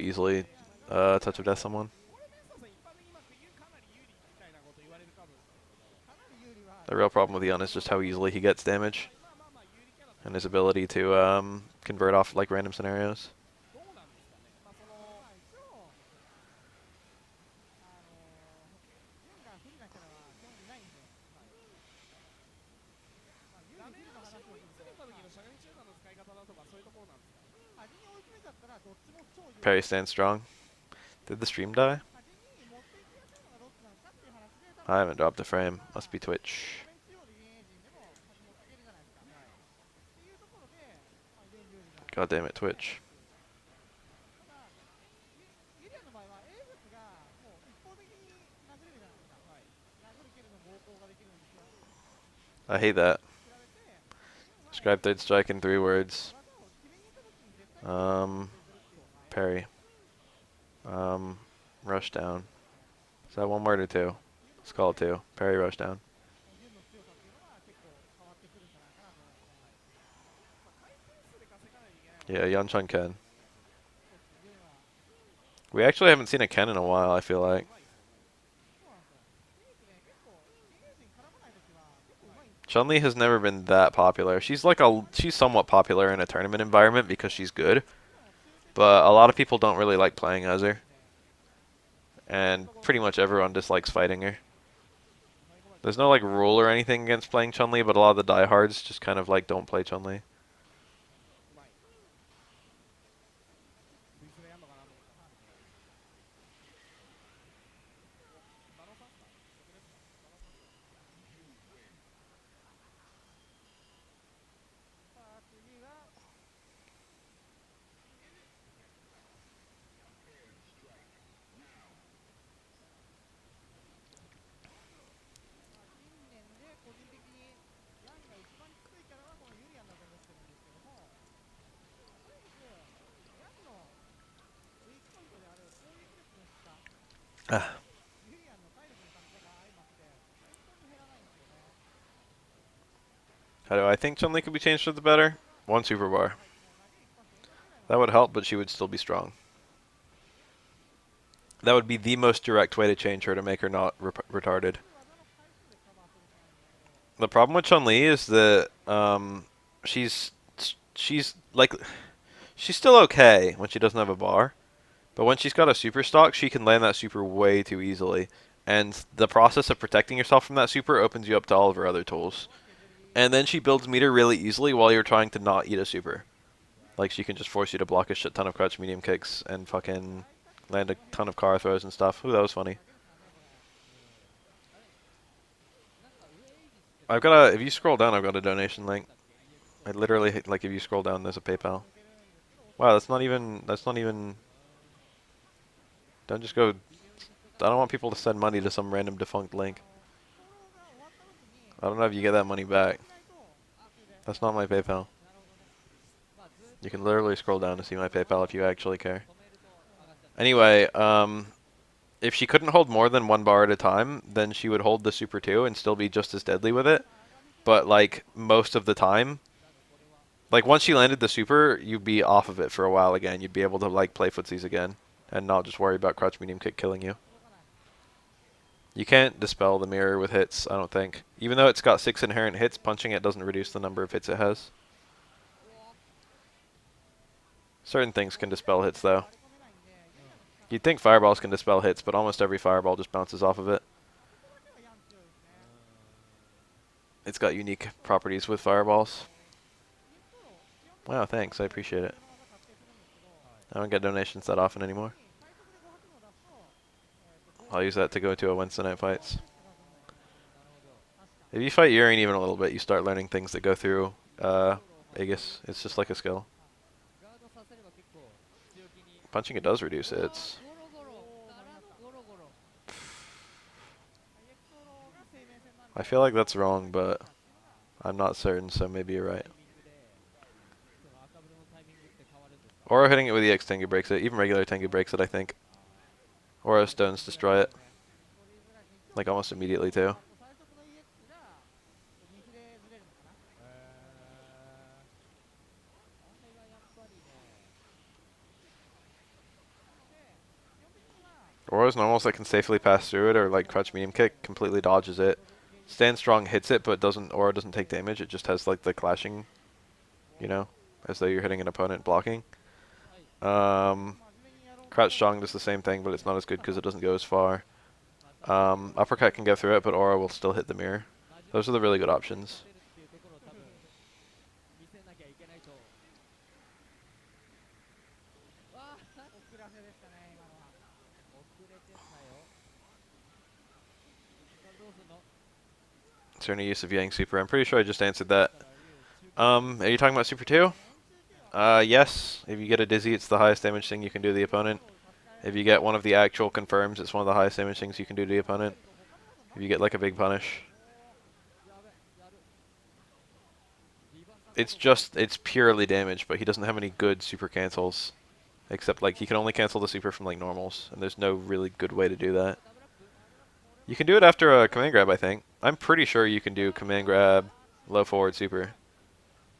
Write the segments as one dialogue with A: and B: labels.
A: easily touch of death someone. The real problem with Yun is just how easily he gets damage and his ability to convert off like random scenarios. Parry stands strong. Did the stream die? I haven't dropped a frame. Must be Twitch. God damn it, Twitch. I hate that. Describe third strike in 3 words. Parry. Rush down. Is that 1 word or 2? Let's call it 2. Parry, rush down. Yeah, Yanchun Ken. We actually haven't seen a Ken in a while, I feel like. Chun-Li has never been that popular. She's somewhat popular in a tournament environment because she's good. But a lot of people don't really like playing as her. And pretty much everyone dislikes fighting her. There's no like rule or anything against playing Chun-Li, but a lot of the diehards just kind of like don't play Chun-Li. Ah. How do I think Chun-Li could be changed for the better? 1 super bar. That would help, but she would still be strong. That would be the most direct way to change her to make her not retarded. The problem with Chun-Li is that she's like she's still okay when she doesn't have a bar, but when she's got a super stock, she can land that super way too easily. And the process of protecting yourself from that super opens you up to all of her other tools. And then she builds meter really easily while you're trying to not eat a super. Like she can just force you to block a shit ton of crouch medium kicks and fucking land a ton of car throws and stuff. Ooh, that was funny. If you scroll down, I've got a donation link. I literally, like, if you scroll down, there's a PayPal. Wow, that's not even, don't just go, I don't want people to send money to some random defunct link. I don't know if you get that money back. That's not my PayPal. You can literally scroll down to see my PayPal if you actually care. Anyway, if she couldn't hold more than 1 bar at a time, then she would hold the Super 2 and still be just as deadly with it. But, like, most of the time, like, once she landed the Super, you'd be off of it for a while again. You'd be able to, like, play footsies again and not just worry about crouch medium kick killing you. You can't dispel the mirror with hits, I don't think. Even though it's got 6 inherent hits, punching it doesn't reduce the number of hits it has. Certain things can dispel hits, though. You'd think fireballs can dispel hits, but almost every fireball just bounces off of it. It's got unique properties with fireballs. Wow, thanks. I appreciate it. I don't get donations that often anymore. I'll use that to go to a Wednesday night fights. If you fight Urine even a little bit, you start learning things that go through Aegis. It's just like a skill. Punching it does reduce hits. I feel like that's wrong, but I'm not certain, so maybe you're right. Aura hitting it with EX Tengu breaks it. Even regular Tengu breaks it, I think. Aura stones destroy it. Like almost immediately, too. Aura's normals that can safely pass through it, or like crouch medium kick, completely dodges it. Stand strong hits it, but Aura doesn't take damage. It just has like the clashing, you know, as though you're hitting an opponent blocking. Crouch strong does the same thing, but it's not as good because it doesn't go as far. Uppercut can go through it, but Aura will still hit the mirror. Those are the really good options. Is there any use of Yang Super? I'm pretty sure I just answered that. Are you talking about Super 2? Yes. If you get a Dizzy, it's the highest damage thing you can do to the opponent. If you get one of the actual confirms, it's one of the highest damage things you can do to the opponent. If you get like a big punish. It's purely damage, but he doesn't have any good super cancels. Except like he can only cancel the super from like normals, and there's no really good way to do that. You can do it after a command grab, I think. I'm pretty sure you can do command grab, low forward super.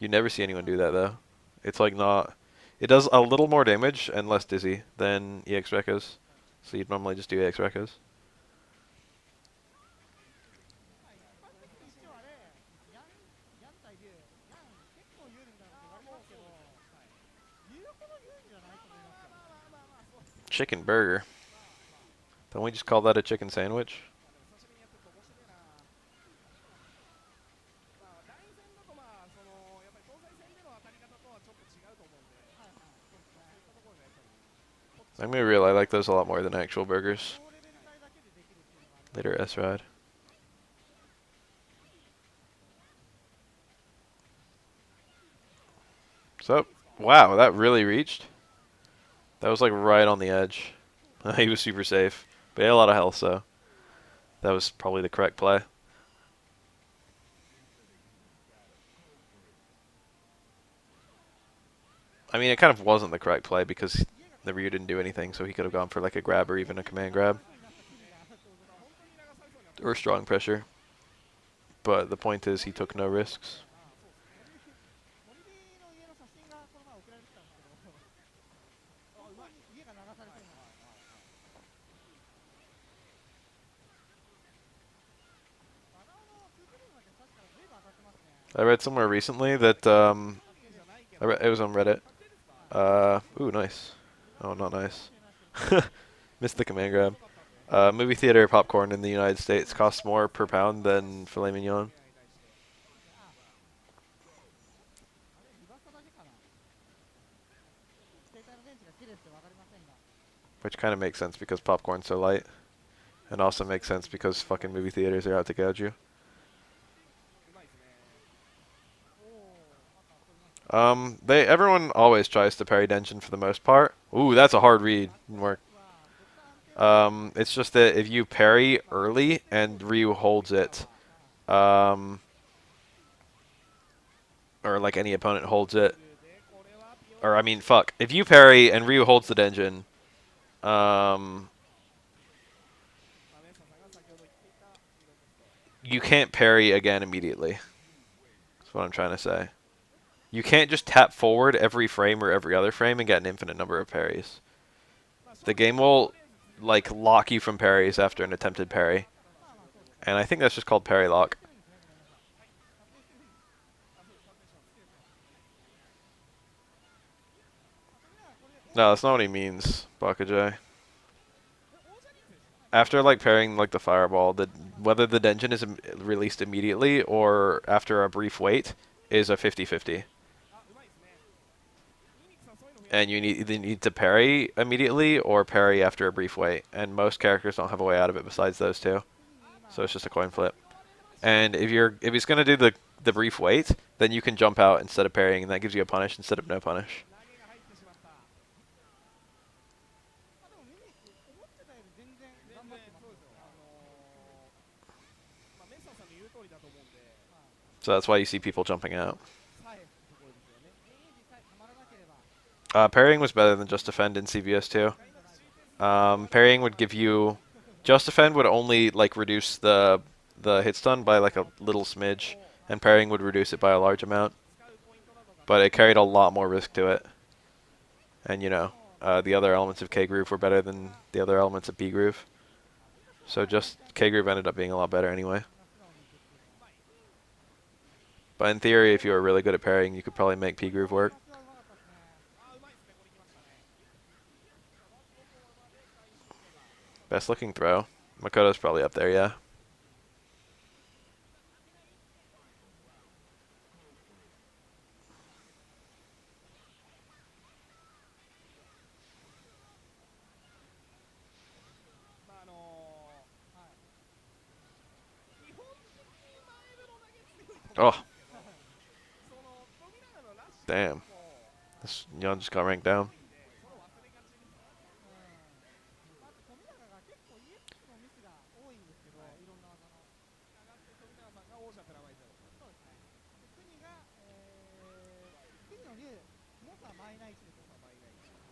A: You never see anyone do that though. It's like not... It does a little more damage and less dizzy than EX Rekos. So you'd normally just do EX Rekos. Chicken burger. Don't we just call that a chicken sandwich? I'm gonna real I like those a lot more than actual burgers. Later S-Rod. So, wow, that really reached. That was like right on the edge. He was super safe. But he had a lot of health, so that was probably the correct play. I mean, it kind of wasn't the correct play because the Ryu didn't do anything, so he could have gone for like a grab or even a command grab. Or strong pressure. But the point is he took no risks. I read somewhere recently that, it was on Reddit. Ooh, nice. Oh, not nice. Missed the command grab. Movie theater popcorn in the United States costs more per pound than filet mignon. Which kind of makes sense because popcorn's so light. And also makes sense because fucking movie theaters are out to gouge you. Everyone always tries to parry Denshin for the most part. Ooh, that's a hard read. Didn't work. It's just that if you parry early and Ryu holds it, or like any opponent holds it, or I mean, fuck, if you parry and Ryu holds the Denshin, you can't parry again immediately. That's what I'm trying to say. You can't just tap forward every frame or every other frame and get an infinite number of parries. The game will like lock you from parries after an attempted parry. And I think that's just called parry lock. No, that's not what he means, Bakajay. After like parrying like the fireball, whether the Denjin is released immediately or after a brief wait is a 50-50. And you either need to parry immediately or parry after a brief wait. And most characters don't have a way out of it besides those two. So it's just a coin flip. And if he's gonna do the brief wait, then you can jump out instead of parrying, and that gives you a punish instead of no punish. So that's why you see people jumping out. Parrying was better than Just Defend in CVS 2. Parrying would give you... Just Defend would only like reduce the hit stun by like a little smidge, and parrying would reduce it by a large amount. But it carried a lot more risk to it. And you know, the other elements of K groove were better than the other elements of P groove. So just K groove ended up being a lot better anyway. But in theory, if you were really good at parrying, you could probably make P groove work. Best looking throw. Makoto's probably up there, yeah. Oh. Damn. This Yon just got ranked down.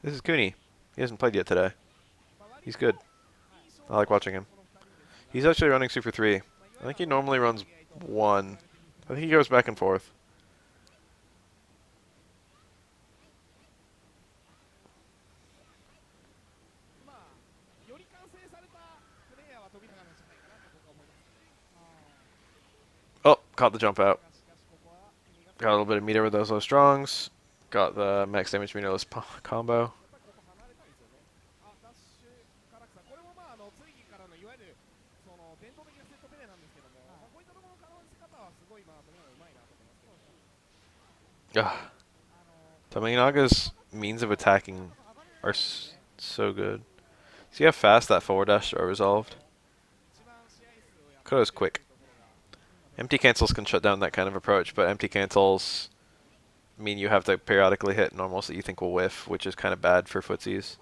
A: This is Cooney. He hasn't played yet today. He's good. I like watching him. He's actually running Super 3. I think he normally runs 1. I think he goes back and forth. Oh, caught the jump out. Got a little bit of meter with those low strongs. Got the max damage meterless combo. Ugh. Tominaga's means of attacking are so good. See how fast that forward dash are resolved? Koto's quick. Empty cancels can shut down that kind of approach, but empty cancels mean you have to periodically hit normals that you think will whiff, which is kind of bad for footsies.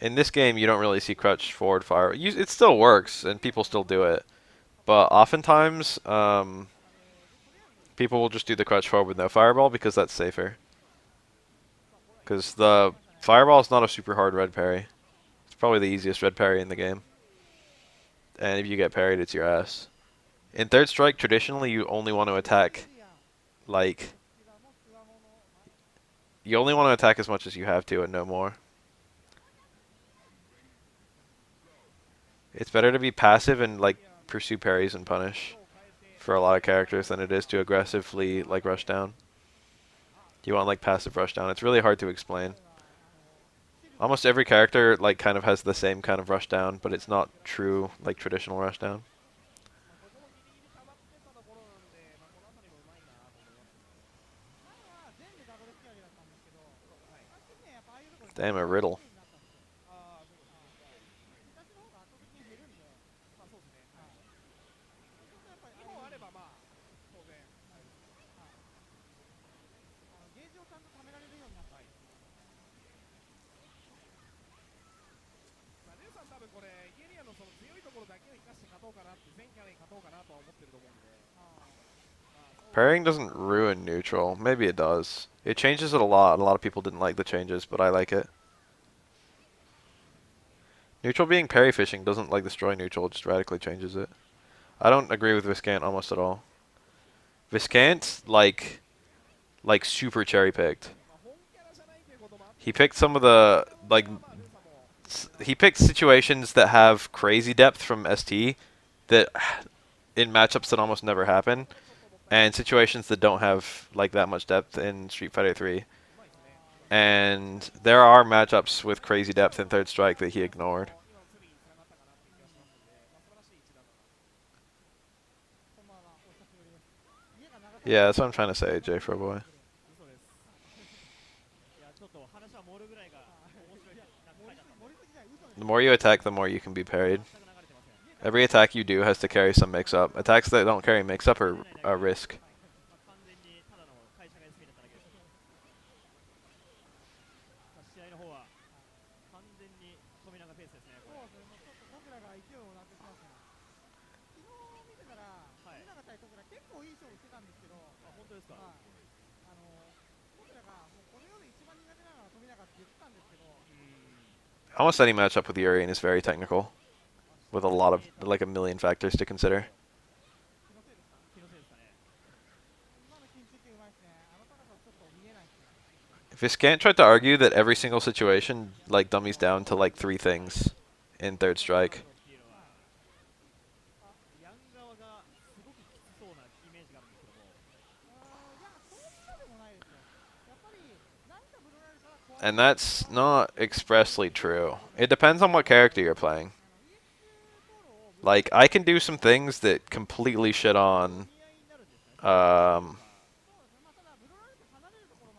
A: In this game, you don't really see crouch forward fire. It still works, and people still do it. But oftentimes, people will just do the crouch forward with no fireball because that's safer. Because the fireball is not a super hard red parry. It's probably the easiest red parry in the game. And if you get parried, it's your ass. In third strike, traditionally, you only want to attack, like, you only want to attack as much as you have to and no more. It's better to be passive and, like, pursue parries and punish for a lot of characters than it is to aggressively, like, rush down. You want, like, passive rush down. It's really hard to explain. Almost every character, like, kind of has the same kind of rush down, but it's not true, like, traditional rush down. Damn, a riddle. Parrying doesn't ruin neutral. Maybe it does. It changes it a lot. A lot of people didn't like the changes, but I like it. Neutral being parry fishing doesn't like destroy neutral, it just radically changes it. I don't agree with Viscant almost at all. Viscant, like super cherry picked. He picked some of the, like, he picked situations that have crazy depth from ST that in matchups that almost never happen, and situations that don't have like that much depth in Street Fighter 3. And there are matchups with crazy depth in Third Strike that he ignored. Yeah, that's what I'm trying to say, J for a boy. The more you attack, the more you can be parried. Every attack you do has to carry some mix-up. Attacks that don't carry mix-up are a risk. Almost any matchup with Urian is very technical, with a lot of, like, a million factors to consider. Viscant tried to argue that every single situation like dummies down to like 3 things in Third Strike. And that's not expressly true. It depends on what character you're playing. Like, I can do some things that completely shit on um,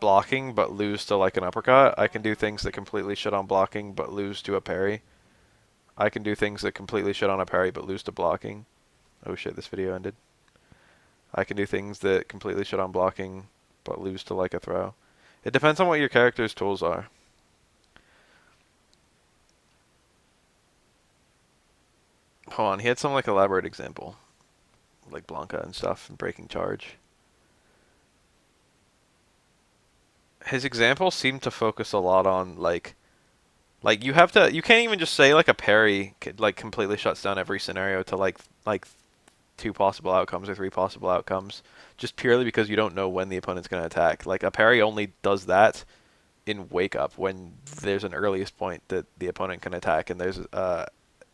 A: blocking but lose to like an uppercut. I can do things that completely shit on blocking but lose to a parry. I can do things that completely shit on a parry but lose to blocking. Oh shit, this video ended. I can do things that completely shit on blocking but lose to like a throw. It depends on what your character's tools are. Hold on, he had some like elaborate example. Like Blanca and stuff and breaking charge. His example seemed to focus a lot on like you can't even just say like a parry like completely shuts down every scenario to like 2 possible outcomes or 3 possible outcomes just purely because you don't know when the opponent's going to attack. Like a parry only does that in wake up when there's an earliest point that the opponent can attack and there's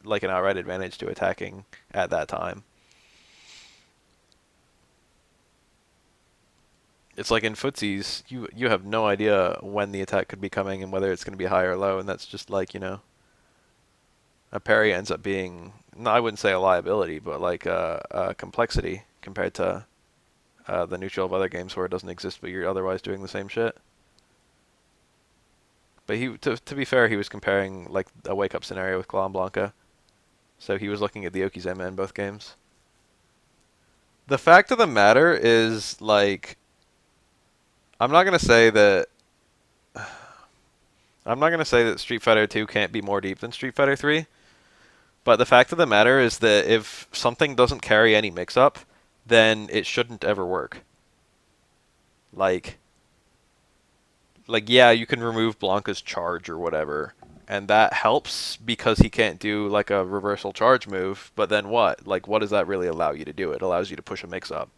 A: like an outright advantage to attacking at that time. It's like in footsies, you have no idea when the attack could be coming and whether it's going to be high or low, and that's just like, a parry ends up being, no, I wouldn't say a liability, but like a complexity compared to the neutral of other games where it doesn't exist, but you're otherwise doing the same shit. But to be fair, he was comparing like a wake up scenario with Claw and Blanca, so he was looking at the Okizeme in both games. The fact of the matter is, like, I'm not gonna say that I'm not gonna say that Street Fighter 2 can't be more deep than Street Fighter 3, but the fact of the matter is that if something doesn't carry any mix-up, then it shouldn't ever work. Like, yeah, you can remove Blanca's charge or whatever, and that helps because he can't do like a reversal charge move. But then what? Like, what does that really allow you to do? It allows you to push a mix-up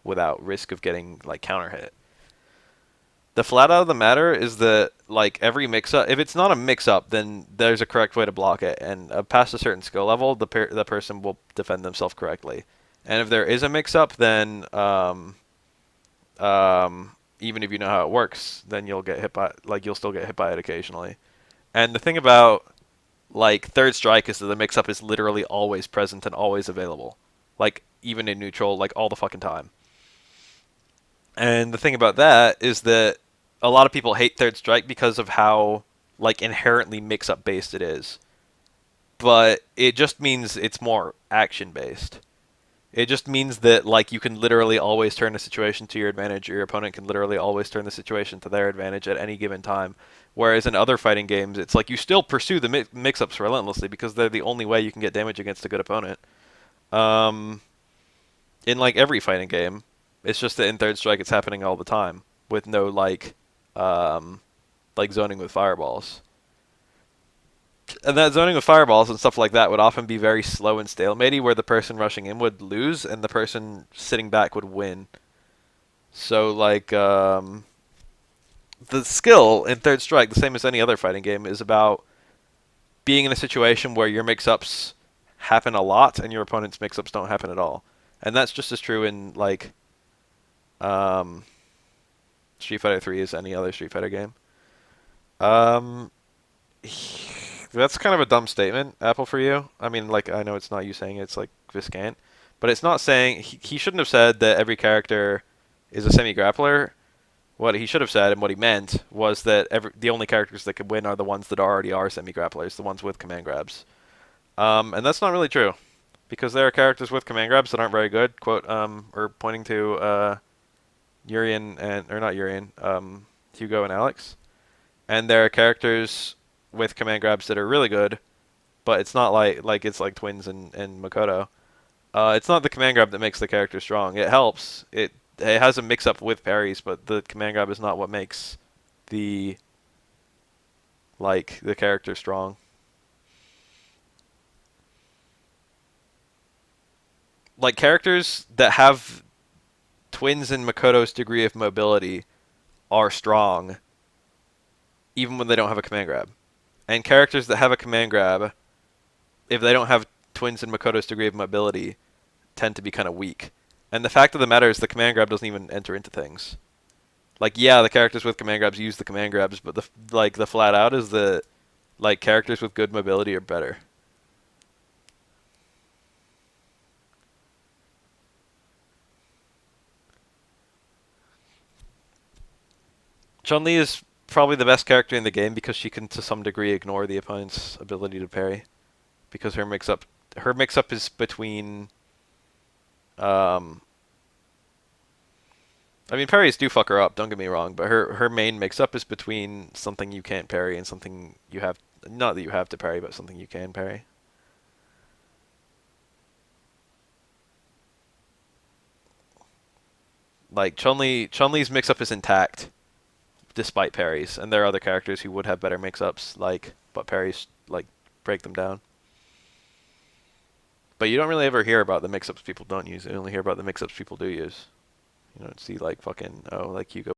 A: without risk of getting like counter hit. The flat out of the matter is that like every mix-up, if it's not a mix-up, then there's a correct way to block it, and past a certain skill level, the person will defend themselves correctly. And if there is a mix-up, then even if you know how it works, then you'll get hit by you'll still get hit by it occasionally. And the thing about like Third Strike is that the mix-up is literally always present and always available, like even in neutral, like all the fucking time. And the thing about that is that a lot of people hate Third Strike because of how like inherently mix-up based it is. But it just means it's more action based. It just means that like you can literally always turn a situation to your advantage, or your opponent can literally always turn the situation to their advantage at any given time. Whereas in other fighting games, it's like you still pursue the mix-ups relentlessly because they're the only way you can get damage against a good opponent. Um, in like every fighting game, it's just that in Third Strike it's happening all the time with no um, like zoning with fireballs. And that zoning with fireballs and stuff like that would often be very slow and stalematy, where the person rushing in would lose and the person sitting back would win. So like the skill in Third Strike, the same as any other fighting game, is about being in a situation where your mix-ups happen a lot and your opponent's mix-ups don't happen at all. And that's just as true in like um, Street Fighter 3 as any other Street Fighter game. Um, that's kind of a dumb statement, Apple, for you. I mean, like, I know it's not you saying it, it's like Viscant, but it's not saying he shouldn't have said that every character is a semi-grappler. What he should have said and what he meant was that the only characters that could win are the ones that already are semi-grapplers, the ones with command grabs. And that's not really true, because there are characters with command grabs that aren't very good. Quote, or pointing to Urian and or not Urian, Hugo and Alex. And there are characters with command grabs that are really good, but it's not like it's like Twins and Makoto. It's not the command grab that makes the character strong. It helps. It has a mix up with parries, but the command grab is not what makes the the character strong. Like characters that have Twins and Makoto's degree of mobility are strong even when they don't have a command grab. And characters that have a command grab, if they don't have Twins and Makoto's degree of mobility, tend to be kind of weak. And the fact of the matter is the command grab doesn't even enter into things. Like, yeah, the characters with command grabs use the command grabs, but the flat out is that like characters with good mobility are better. Chun-Li is probably the best character in the game because she can to some degree ignore the opponent's ability to parry. Because her mix up is between um I mean parries do fuck her up, don't get me wrong, but her main mix-up is between something you can't parry and something you have not that you have to parry, but something you can parry. Like Chun-Li's mix-up is intact despite parries, and there are other characters who would have better mix-ups, like but parries like break them down. But you don't really ever hear about the mix-ups people don't use. You only hear about the mix-ups people do use. You don't see like fucking like Hugo